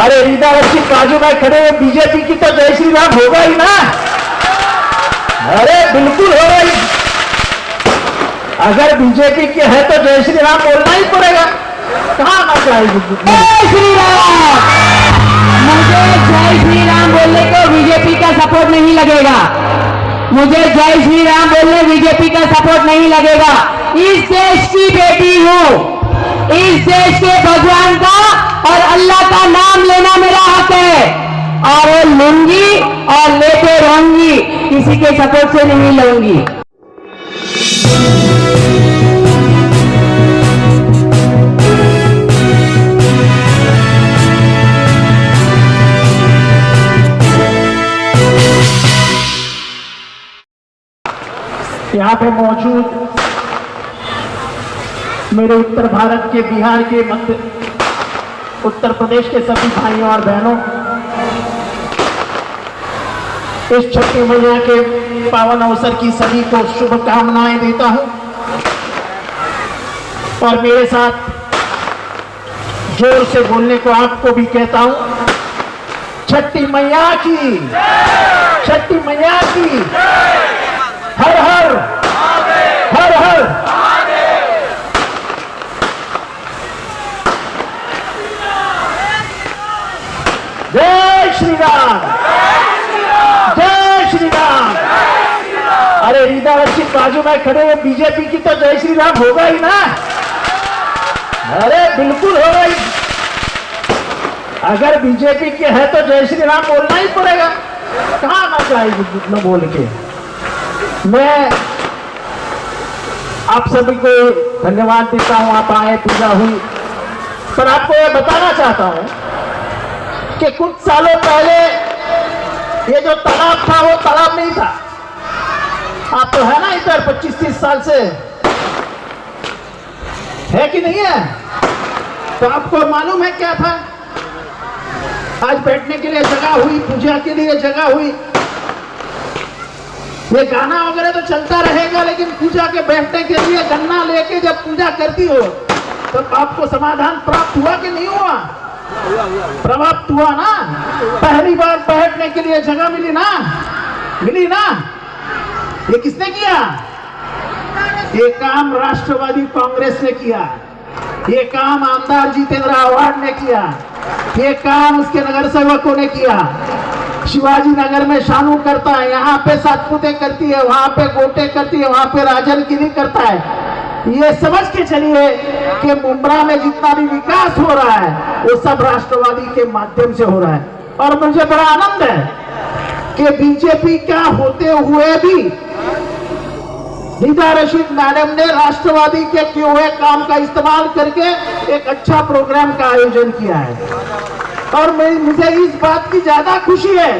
अरे रीता रशीद बाजू में खड़े हुए बीजेपी की तो जय श्री राम होगा ही ना। अरे बिल्कुल होगा ही। अगर बीजेपी के है तो जय श्री राम बोलना ही पड़ेगा। कहाँ मत आएगी जय श्री राम। मुझे जय श्री राम बोलने को बीजेपी का सपोर्ट नहीं लगेगा। मुझे जय श्री राम बोलने बीजेपी का सपोर्ट नहीं लगेगा। इस देश की बेटी हूँ, इस देश के भगवान का और अल्लाह का नाम लेना मेरा हक है और वो लूंगी और लेते रहूंगी, किसी के सपोर्ट से नहीं लूंगी। यहाँ पे मौजूद मेरे उत्तर भारत के, बिहार के, मध्य उत्तर प्रदेश के सभी भाइयों और बहनों, इस छठी मैया के पावन अवसर की सभी को शुभकामनाएं देता हूं और मेरे साथ जोर से बोलने को आपको भी कहता हूं, छठी मैया की, छठी मैया की, हर हर हर हर। जय श्री राम, जय श्री राम। अरे रीता रशीद बाजू में खड़े हुए बीजेपी की तो जय श्री राम होगा ही ना। अरे बिल्कुल होगा ही। अगर बीजेपी के है तो जय श्री राम बोलना ही पड़ेगा। कहाँ मत आएगी न बोल के। मैं आप सभी को धन्यवाद देता हूं, आप आए, पूजा हुई, पर आपको यह बताना चाहता हूं कि कुछ सालों पहले ये जो तालाब था वो तालाब नहीं था। आप तो है ना इधर 25-30 साल से, है कि नहीं है? तो आपको मालूम है क्या था? आज बैठने के लिए जगह हुई, पूजा के लिए जगह हुई, ये गाना वगैरह तो चलता रहेगा, लेकिन पूजा के बैठने के लिए गन्ना लेके जब पूजा करती हो तो आपको समाधान प्राप्त हुआ कि नहीं हुआ? प्राप्त हुआ ना। पहली बार बैठने के लिए जगह मिली ना, मिली ना। ये किसने किया? ये काम राष्ट्रवादी कांग्रेस ने किया, ये काम आमदार जितेंद्र आव्हाड ने किया, ये काम उसके नगर सेवकों ने किया। शिवाजी नगर में शानू करता है, यहाँ पे सातपुते करती है, वहां पे गोटे करती है, वहां पे राजनगिरी करता है। ये समझ के चलिए कि मुंब्रा में जितना भी विकास हो रहा है वो सब राष्ट्रवादी के माध्यम से हो रहा है। और मुझे बड़ा आनंद है कि बीजेपी का होते हुए भी रीता रशीद मैडम ने राष्ट्रवादी के किए हुए काम का इस्तेमाल करके एक अच्छा प्रोग्राम का आयोजन किया है। और मुझे इस बात की ज्यादा खुशी है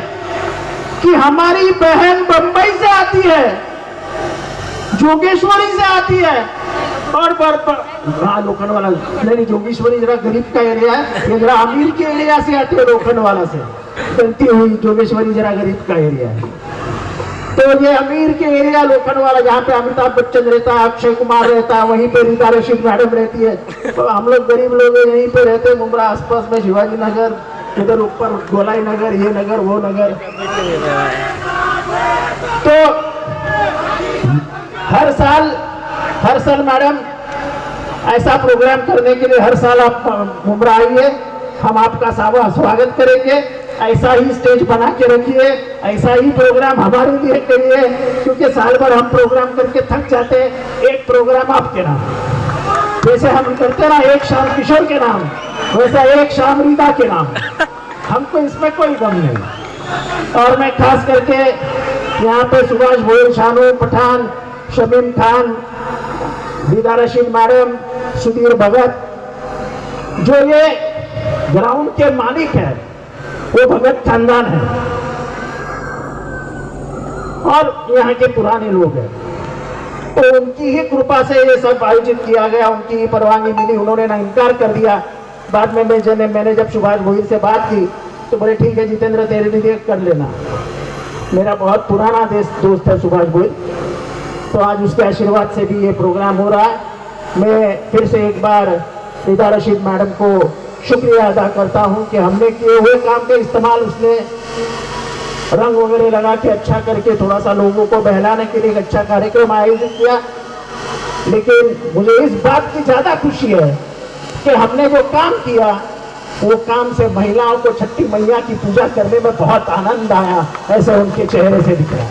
कि हमारी बहन बंबई से आती है, जोगेश्वरी से आती है और लोखंडवाला नहीं, जोगेश्वरी जरा गरीब का एरिया है, ये जरा अमीर के एरिया से आती है, लोखंडवाला से चलती हुई जोगेश्वरी जरा गरीब का एरिया है। तो ये अमीर के एरिया लोखंडवाला, जहाँ पे अमिताभ बच्चन रहता है, अक्षय कुमार रहता है, वहीं पे रीता रशीद मैडम रहती है। तो हम लोग गरीब लोग यहीं पे रहते हैं, मुंब्रा आसपास में, शिवाजी नगर, इधर ऊपर गोलाई नगर, ये नगर वो नगर। तो हर साल मैडम ऐसा प्रोग्राम करने के लिए हर साल आप मुंब्रा आइए, हम आपका स्वागत करेंगे। ऐसा ही स्टेज बना के रखिए, ऐसा ही प्रोग्राम हमारे लिए करिए, क्योंकि साल भर हम प्रोग्राम करके थक जाते हैं। एक प्रोग्राम आपके नाम, जैसे हम करते ना एक शाम किशोर के नाम, वैसा एक शाम रीता के नाम। हमको इसमें कोई गम नहीं। और मैं खास करके यहाँ पे सुभाष भोयर, शानू पठान, शमीम खान, रीता रशीद मैडम, सुधीर भगत, जो ये ग्राउंड के मालिक है वो भगत खानदान है और यहाँ के पुराने लोग हैं, तो उनकी ही कृपा से ये सब आयोजित किया गया। उनकी ही परवानगी मिली, उन्होंने ना इनकार कर दिया। बाद में मैंने जब सुभाष भोयर से बात की तो बोले ठीक है जितेंद्र, तेरे लिए कर लेना। मेरा बहुत पुराना दोस्त है सुभाष भोयर, तो आज उसके आशीर्वाद से भी ये प्रोग्राम हो रहा है। मैं फिर से एक बार रीता रशीद मैडम को शुक्रिया अदा करता हूं कि हमने किए हुए काम के इस्तेमाल उसने रंग वगैरह लगा के अच्छा करके थोड़ा सा लोगों को बहलाने के लिए एक अच्छा कार्यक्रम आयोजित किया। लेकिन मुझे इस बात की ज्यादा खुशी है कि हमने जो काम किया वो काम से महिलाओं को छठी मैया की पूजा करने में बहुत आनंद आया, ऐसे उनके चेहरे से दिख रहा।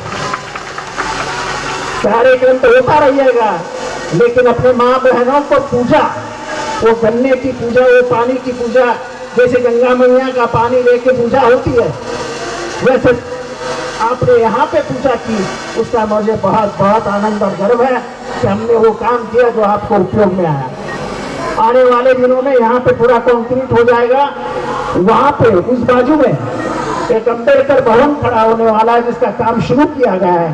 कार्यक्रम तो होता रहिएगा, लेकिन अपने माँ बहनों को पूजा, वो गन्ने की पूजा, वो पानी की पूजा, जैसे गंगा मैया का पानी लेके पूजा होती है, वैसे आपने यहाँ पे पूजा की। उसका मुझे बहुत बहुत आनंद और गर्व है कि हमने वो काम किया जो आपको उपयोग में आया। आने वाले दिनों में यहाँ पे पूरा कंक्रीट हो जाएगा। वहाँ पे उस बाजू में एक अम्बेडकर भवन खड़ा होने वाला है जिसका काम शुरू किया गया है।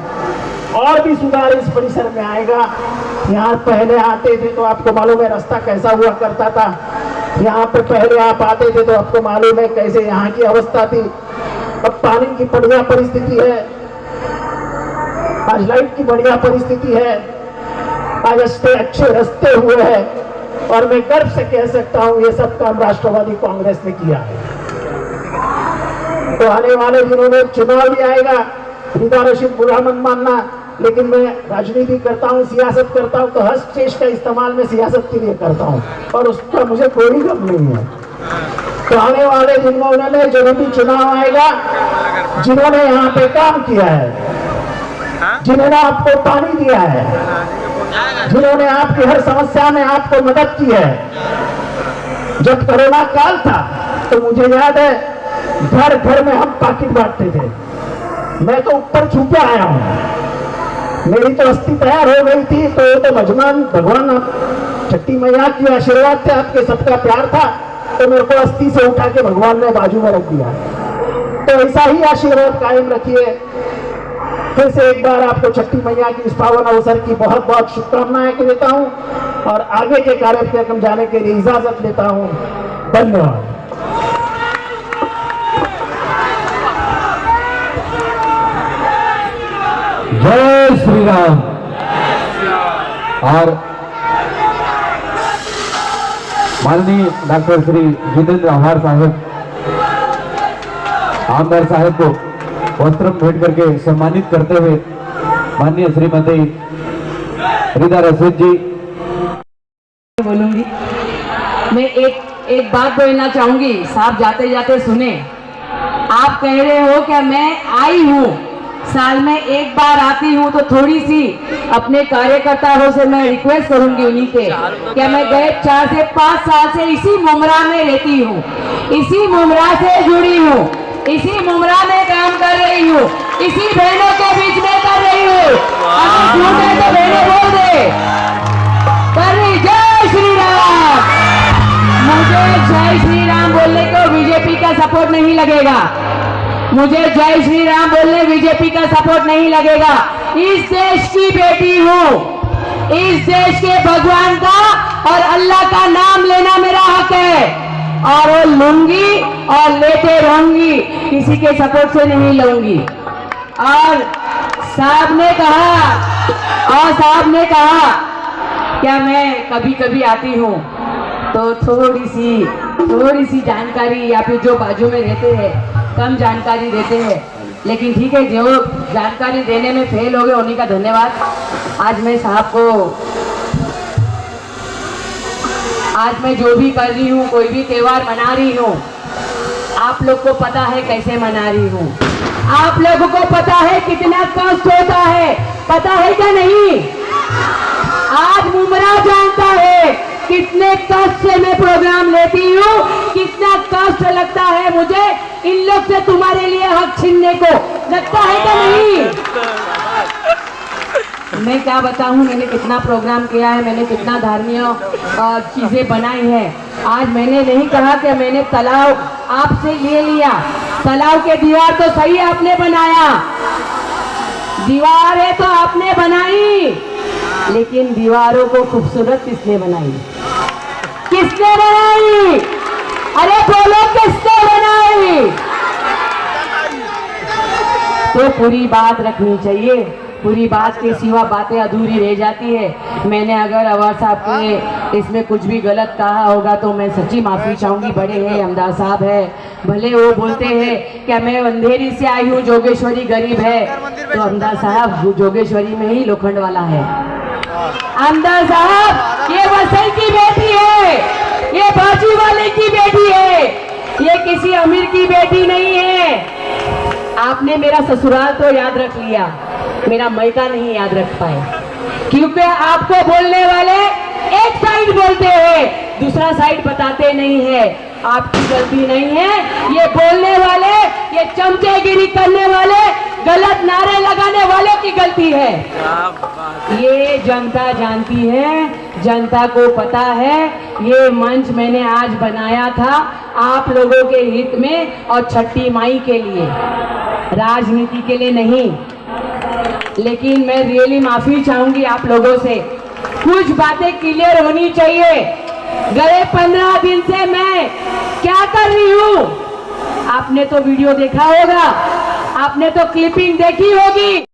और भी सुधार इस परिसर में आएगा। यहाँ पहले आते थे तो आपको मालूम है रास्ता कैसा हुआ करता था। यहाँ पे पहले आप आते थे तो आपको मालूम है कैसे यहाँ की अवस्था थी। अब पानी की बढ़िया परिस्थिति है, आज लाइट की बढ़िया परिस्थिति है, आज अच्छे रास्ते हुए हैं। और मैं गर्व से कह सकता हूँ ये सब काम राष्ट्रवादी कांग्रेस ने किया है। तो आने वाले दिनों में चुनाव भी आएगा, रिदा रशीद बुरा मत मानना, लेकिन मैं राजनीति करता हूँ, सियासत करता हूँ, तो हर चीज का इस्तेमाल मैं सियासत के लिए करता हूँ और उसका मुझे कोई गम नहीं है। तो आने वाले दिनों में जब भी चुनाव आएगा, जिन्होंने यहाँ पे काम किया है, जिन्होंने आपको पानी दिया है, जिन्होंने आपकी हर समस्या में आपको मदद की है। जब कोरोना काल था तो मुझे याद है घर घर में हम पाकिट बांटते थे। मैं तो ऊपर छू के आया हूं, मेरी तो अस्थि तैयार हो गई थी। तो भगवान छठी मैया की आशीर्वाद थे, आपके सबका प्यार था, तो मेरे को अस्थि से उठा के भगवान ने बाजू में रख दिया। तो ऐसा ही आशीर्वाद कायम रखिए। फिर से एक बार आपको छठी मैया की इस पावन अवसर की बहुत बहुत शुभकामनाएं देता हूं और आगे के कार्यक्रम जाने के लिए इजाजत लेता हूं। धन्यवाद। जय श्री राम। और माननीय डॉक्टर श्री जितेंद्र आभार साहब, आमदार साहब को वस्त्र भेंट करके सम्मानित करते हुए माननीय श्रीमती रिदा रशीद जी बोलूंगी। मैं एक बात बोलना चाहूंगी, साहब जाते जाते सुने। आप कह रहे हो कि मैं आई हूँ, साल में एक बार आती हूँ, तो थोड़ी सी अपने कार्यकर्ताओं से मैं रिक्वेस्ट करूंगी उन्हीं के, क्या मैं गए 4 से 5 साल से इसी मुमरा में रहती हूँ, इसी मुमरा से जुड़ी हूँ, इसी मुमरा में काम कर रही हूँ, इसी बहनों के बीच में कर रही हूँ। अगर झूठ है तो बहनें बोल दे कर रही। जय श्री राम। मुझे जय श्री राम बोलने को बीजेपी का सपोर्ट नहीं लगेगा। मुझे जय श्री राम बोलने बीजेपी का सपोर्ट नहीं लगेगा। इस देश की बेटी हूँ, इस देश के भगवान का और अल्लाह का नाम लेना मेरा हक है और वो लूंगी और लेते रहूंगी, किसी के सपोर्ट से नहीं लूंगी। और साहब ने कहा क्या मैं कभी कभी आती हूँ तो थोड़ी सी जानकारी, या फिर जो बाजू में रहते हैं कम जानकारी देते हैं, लेकिन ठीक है, जो जानकारी देने में फेल हो गए उन्हीं का धन्यवाद। आज मैं साहब को, आज मैं जो भी कर रही हूँ, कोई भी त्योहार मना रही हूँ, आप लोग को पता है कैसे मना रही हूँ, आप लोगों को पता है कितना कष्ट होता है, पता है क्या नहीं? आज मुमरा जानता है कितने कष्ट से मैं प्रोग्राम लेती हूँ, कितना कष्ट लगता है मुझे इन लोग से तुम्हारे लिए हक छीनने को, लगता है क्या नहीं? मैं क्या बताऊं, मैंने कितना प्रोग्राम किया है, मैंने कितना धार्मिक चीजें बनाई है। आज मैंने नहीं कहा कि मैंने तालाब आपसे ले लिया, तालाब के दीवार तो सही आपने बनाया, दीवार है तो आपने बनाई, लेकिन दीवारों को खूबसूरत किसने बनाई? किसने बनाई? अरे बोलो किसने बनाई? तो पूरी बात रखनी चाहिए। पूरी बात के सिवा बातें अधूरी रह जाती है। मैंने अगर अवार साहब के इसमें कुछ भी गलत कहा होगा तो मैं सच्ची माफ़ी चाहूँगी। बड़े हैं, अमदार साहब है, भले वो बोलते हैं कि मैं अंधेरी से आई हूँ, जोगेश्वरी गरीब है, तो अमदार साहब जोगेश्वरी में ही लोखंड वाला है। अमदार साहब ये वसई की बेटी है, ये बाजी वाले की बेटी है, ये किसी अमीर की बेटी नहीं है। आपने मेरा ससुराल तो याद रख लिया, मेरा मैका नहीं याद रख पाए, क्योंकि आपको बोलने वाले एक साइड बोलते हैं, दूसरा साइड बताते नहीं है। आपकी गलती नहीं है, ये बोलने वाले, ये चमचेगिरी करने वाले, गलत नारे लगाने वालों की गलती है। ये जनता जानती है, जनता को पता है। ये मंच मैंने आज बनाया था आप लोगों के हित में और छठी माई के लिए, राजनीति के लिए नहीं। लेकिन मैं रियली माफी चाहूंगी आप लोगों से, कुछ बातें क्लियर होनी चाहिए। गए 15 दिन से मैं क्या कर रही हूँ, आपने तो वीडियो देखा होगा, आपने तो क्लिपिंग देखी होगी।